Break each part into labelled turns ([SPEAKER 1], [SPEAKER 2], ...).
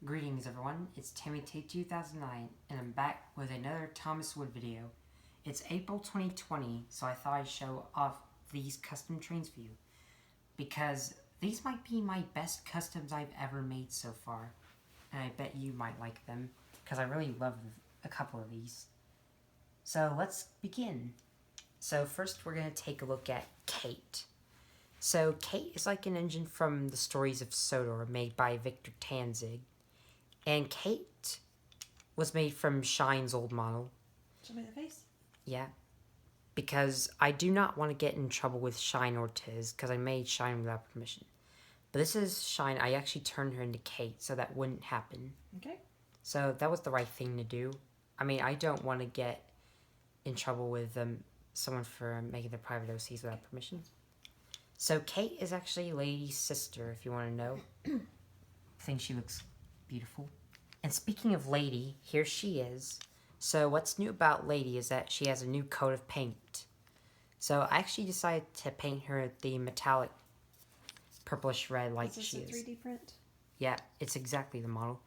[SPEAKER 1] Greetings everyone, it's TammyT2009 and I'm back with another Thomas Wood video. It's April 2020, so I thought I'd show off these custom trains for you because these might be my best customs I've ever made so far, and I bet you might like them because I really love a couple of these. So let's begin. So first we're going to take a look at Kate. So Kate is like an engine from the Stories of Sodor made by Victor Tanzig. And Kate was made from Shine's old model.
[SPEAKER 2] Show me the face?
[SPEAKER 1] Yeah. Because I do not want to get in trouble with Shine or Tiz, because I made Shine without permission. But this is Shine. I actually turned her into Kate, so that wouldn't happen.
[SPEAKER 2] Okay.
[SPEAKER 1] So that was the right thing to do. I mean, I don't want to get in trouble with someone for making their private OCs without permission. So Kate is actually Lady's sister, if you want to know. I think she looks beautiful. And speaking of Lady, here she is. So what's new about Lady is that she has a new coat of paint. So I actually decided to paint her the metallic purplish red like she is.
[SPEAKER 2] Is this a 3D print?
[SPEAKER 1] Yeah, it's exactly the model.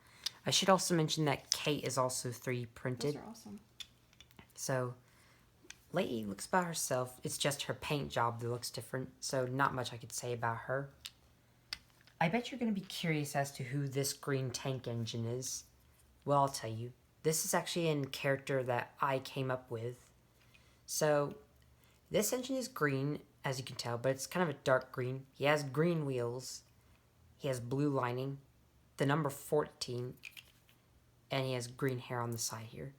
[SPEAKER 1] I should also mention that Kate is also 3D printed.
[SPEAKER 2] Those are awesome.
[SPEAKER 1] So Lady looks about herself. It's just her paint job that looks different, so not much I could say about her. I bet you're going to be curious as to who this green tank engine is. Well, I'll tell you. This is actually a character that I came up with. So, this engine is green, as you can tell, but it's kind of a dark green. He has green wheels. He has blue lining, the number 14, and he has green hair on the side here.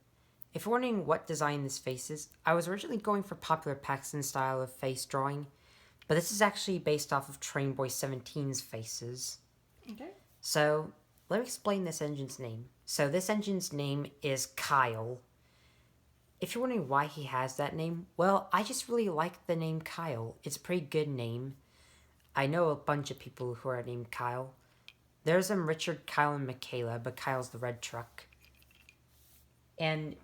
[SPEAKER 1] If you're wondering what design this face is, I was originally going for popular Paxton style of face drawing, but this is actually based off of Trainboy 17's faces.
[SPEAKER 2] Okay.
[SPEAKER 1] So, let me explain this engine's name. So, this engine's name is Kyle. If you're wondering why he has that name, well, I just really like the name Kyle. It's a pretty good name. I know a bunch of people who are named Kyle. There's Richard, Kyle, and Michaela, but Kyle's the red truck. And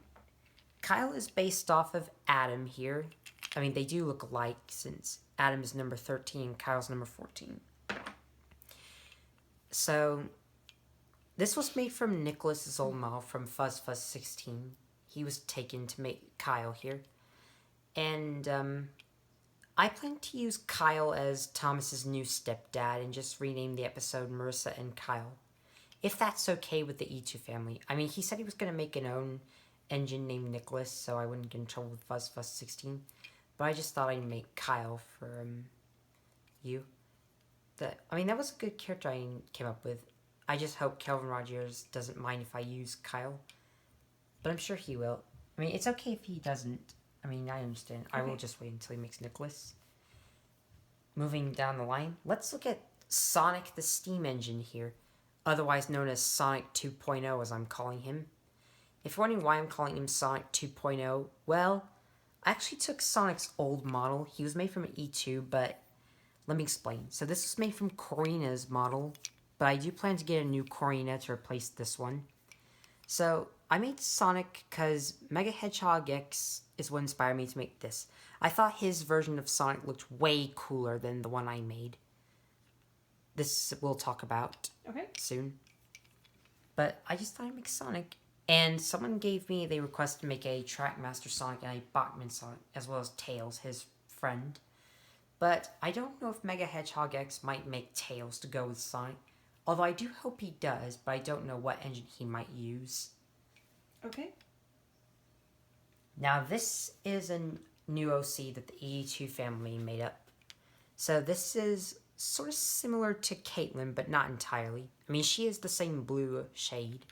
[SPEAKER 1] Kyle is based off of Adam here. I mean, they do look alike since Adam is number 13, Kyle's number 14. So, this was made from Nicholas's old model from Fuzz 16. He was taken to make Kyle here. And, I plan to use Kyle as Thomas's new stepdad and just rename the episode Marissa and Kyle. If that's okay with the E2 family. I mean, he said he was going to make an own engine named Nicholas, so I wouldn't get in trouble with Fuzz 16. But I just thought I'd make Kyle for you. That was a good character I came up with. I just hope Kelvin Rogers doesn't mind if I use Kyle. But I'm sure he will. I mean, it's okay if he doesn't. I mean, I understand. Okay. I will just wait until he makes Nicholas. Moving down the line, let's look at Sonic the Steam Engine here. Otherwise known as Sonic 2.0 as I'm calling him. If you're wondering why I'm calling him Sonic 2.0, well, I actually took Sonic's old model. He was made from an E2, but let me explain. So this was made from Corina's model, but I do plan to get a new Corina to replace this one. So I made Sonic because Mega Hedgehog X is what inspired me to make this. I thought his version of Sonic looked way cooler than the one I made. This we'll talk about soon. But I just thought I'd make Sonic. And someone gave me the request to make a Trackmaster Sonic and a Bachman Sonic, as well as Tails, his friend. But I don't know if Mega Hedgehog X might make Tails to go with Sonic. Although I do hope he does, but I don't know what engine he might use.
[SPEAKER 2] Okay.
[SPEAKER 1] Now this is a new OC that the E2 family made up. So this is sort of similar to Caitlin, but not entirely. I mean, she is the same blue shade.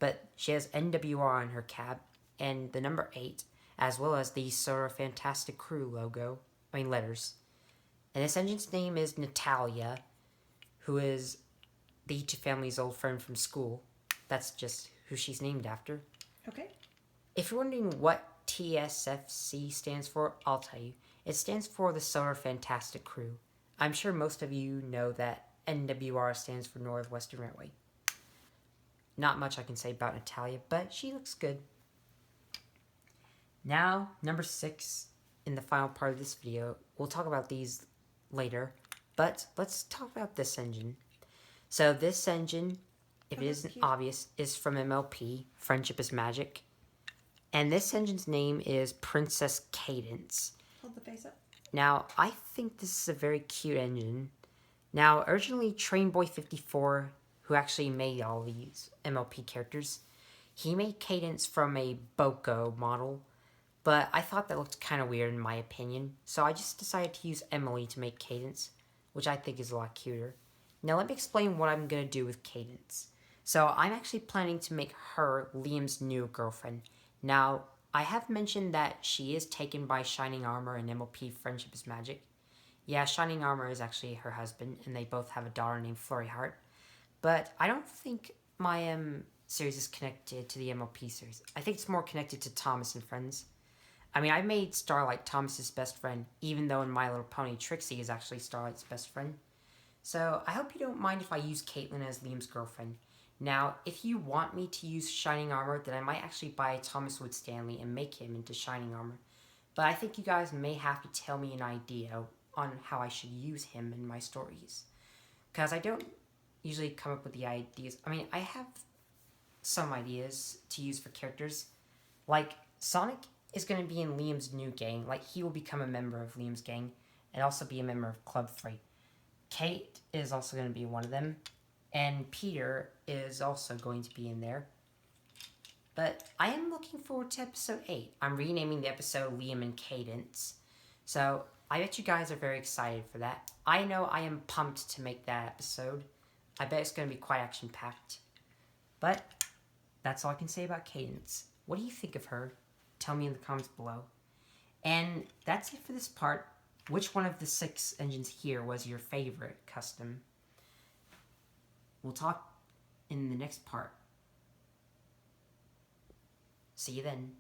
[SPEAKER 1] But she has NWR on her cab, and the number 8, as well as the Sora Fantastic Crew logo, letters. And this engine's name is Natalia, who is the E2 family's old friend from school. That's just who she's named after.
[SPEAKER 2] Okay.
[SPEAKER 1] If you're wondering what TSFC stands for, I'll tell you. It stands for the Sora Fantastic Crew. I'm sure most of you know that NWR stands for Northwestern Railway. Not much I can say about Natalia, but she looks good. Now, number 6, in the final part of this video. We'll talk about these later, but let's talk about this engine. So this engine if
[SPEAKER 2] Oh,
[SPEAKER 1] it
[SPEAKER 2] that's
[SPEAKER 1] isn't
[SPEAKER 2] cute.
[SPEAKER 1] obvious, is from MLP, Friendship is Magic. And this engine's name is Princess Cadence.
[SPEAKER 2] Hold the face up.
[SPEAKER 1] Now, I think this is a very cute engine. Now, originally, Trainboy54, who actually made all these MLP characters, he made Cadence from a Boko model, but I thought that looked kind of weird in my opinion, so I just decided to use Emily to make Cadence, which I think is a lot cuter. Now, let me explain what I'm going to do with Cadence. So, I'm actually planning to make her Liam's new girlfriend. Now, I have mentioned that she is taken by Shining Armor and MLP Friendship is Magic. Yeah, Shining Armor is actually her husband, and they both have a daughter named Flurry Heart. But I don't think my series is connected to the MLP series. I think it's more connected to Thomas and Friends. I mean, I made Starlight Thomas's best friend, even though in My Little Pony, Trixie is actually Starlight's best friend. So I hope you don't mind if I use Caitlin as Liam's girlfriend. Now, if you want me to use Shining Armor, then I might actually buy Thomas Wood Stanley and make him into Shining Armor. But I think you guys may have to tell me an idea on how I should use him in my stories. Because I don't usually come up with the ideas. I mean, I have some ideas to use for characters. Like, Sonic is going to be in Liam's new gang. Like, he will become a member of Liam's gang and also be a member of Club Freight. Kate is also going to be one of them. And Peter is also going to be in there. But I am looking forward to episode 8. I'm renaming the episode Liam and Cadence. So I bet you guys are very excited for that. I know I am pumped to make that episode. I bet it's going to be quite action-packed. But that's all I can say about Cadence. What do you think of her? Tell me in the comments below. And that's it for this part. Which one of the 6 engines here was your favorite custom? We'll talk in the next part. See you then.